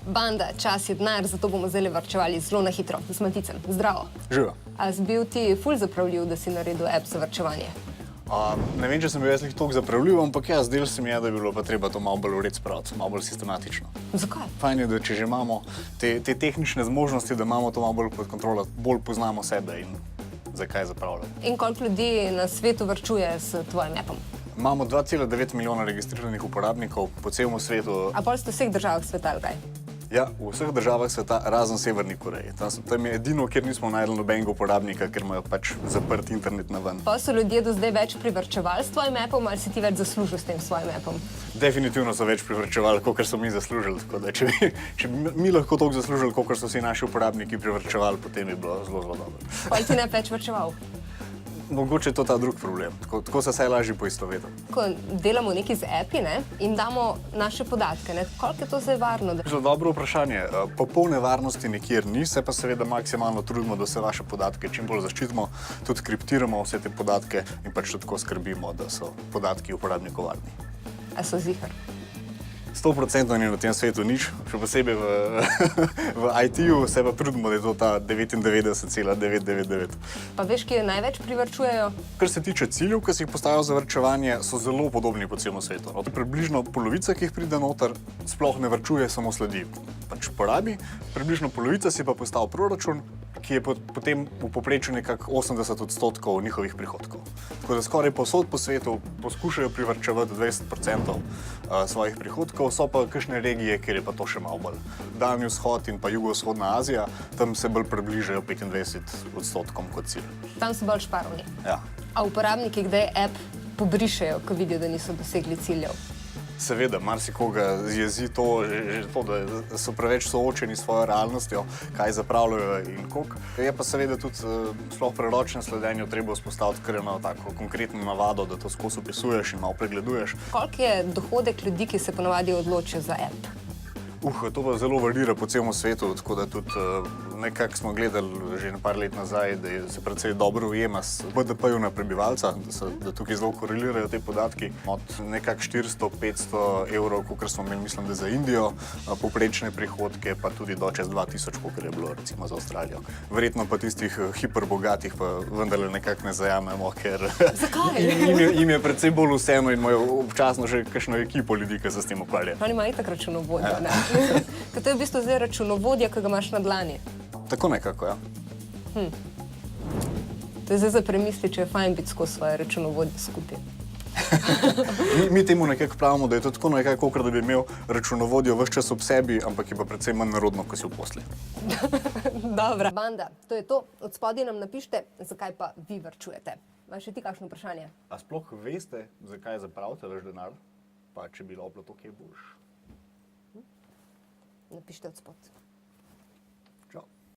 Banda, čas je denar, zato bomo zdaj varčevali zelo na hitro. Z Maticem. Zdravo. Živo. A si bil ti ful zapravljiv, da si naredil app za varčevanje? Ne vem, če sem bil jaz toliko zapravljiv, ampak ja, zdelo se mi je, da je bilo pa treba to malo bolj ured spraviti, malo bolj sistematično. Zakaj? Fajn je, da če že imamo te tehnične zmožnosti, da imamo to malo bolj pod kontrolo, bolj poznamo sebe in zakaj zapravljamo. In koliko ljudi na svetu varčuje s tvojim appom? Imamo 2,9 milijona registriranih uporabnikov po celem svetu. A pol ste v vseh državah sveta, ali kaj? Ja, v vseh državah sveta, razen Severni Koreji. Tam je edino, kjer nismo našli nobenega uporabnika, ker imajo pač zaprt internet na ven. Pa so ljudje do zdaj več privarčevali s tvojim appom ali si ti več zaslužil s tem svojim appom? Definitivno so več privarčevali, kot so mi zaslužili. Tako da, če bi mi lahko toliko zaslužili, kot so si naši uporabniki privarčevali, potem bi bilo zelo, zelo dobro. Pa ti ne več varčeval? Mogoče je to ta drug problem. Tako se vsaj lažje poistovetiti. Ko delamo nekaj z appi, in damo naše podatke, koliko je to zdaj varno? Zelo dobro vprašanje. Popolne varnosti nikjer ni, se pa seveda maksimalno trudimo, da se vaše podatke čim bolj zaščitimo, tudi kriptiramo vse te podatke in pač tako skrbimo, da so podatki uporabnikov varni. A so zihar? 100% ni na tem svetu nič, še posebej v IT-ju se pa trudimo, da je to ta 99,999. Pa veš, kje največ privarčujejo? Kar se tiče ciljev, ki si jih postavijo za varčevanje, so zelo podobni po celem svetu. Približno polovica, ki jih pride noter, sploh ne varčuje, samo sledi. Pač porabi, približno polovica si pa postavi proračun, ki je potem v povprečju nekako 80% njihovih prihodkov. Tako da skoraj povsod po svetu poskušajo privarčevati 20% svojih prihodkov, so pa kakšne regije, kjer je pa to še malo bolj. Daljni vzhod in pa jugovzhodna Azija, tam se bolj približajo 25% kot cilj. Tam so bolj šparovni. Ja. A uporabniki kdaj app pobrišejo, ko vidijo, da niso dosegli ciljev? Seveda, marsikoga jezi to, že to, da so preveč soočeni s svojo realnostjo, kaj zapravljajo in koliko. Je pa seveda tudi sploh pri ročnem sledenju treba vzpostaviti kar eno tako konkretno navado, da to skozi opisuješ in malo pregleduješ. Koliko je dohodek ljudi, ki se ponavadi odločijo za app? To pa zelo varira po celem svetu, tako da tudi nekako smo gledali že par let nazaj, da se precej dobro ujema s BDP-ju na prebivalca, da tukaj zelo korelirajo te podatki. Od nekako 400-500 evrov, kolikor smo imeli, mislim, da za Indijo, povprečne prihodke, pa tudi do čez 2000, kolikor je bilo recimo za Avstralijo. Verjetno pa tistih hiperbogatih pa vendarle nekako ne zajamemo, ker jim je precej bolj vseeno in imajo občasno že kakšno ekipo ljudi, ki se s tem ukvarja. Oni imajo itak računovodjo, ne? Ker to je v bistvu zdaj računovodja, ki ga imaš na dlani. Tako nekako, ja. To je zdaj za premisli, če je fajn biti skozi svoje računovodje skupaj. Mi temu nekako pravimo, da je to tako nekako, kot da bi imel računovodjo ves čas ob sebi, ampak je pa predvsem manj narodno, ko si v posli. Dobra. Banda, to je to. Od spodaj nam napište, zakaj pa vi varčujete. Imaš še ti kakšno vprašanje? A sploh veste, zakaj zapravite vaš denar? Pa če bi bilo to, kje boš? Napište od spodaj.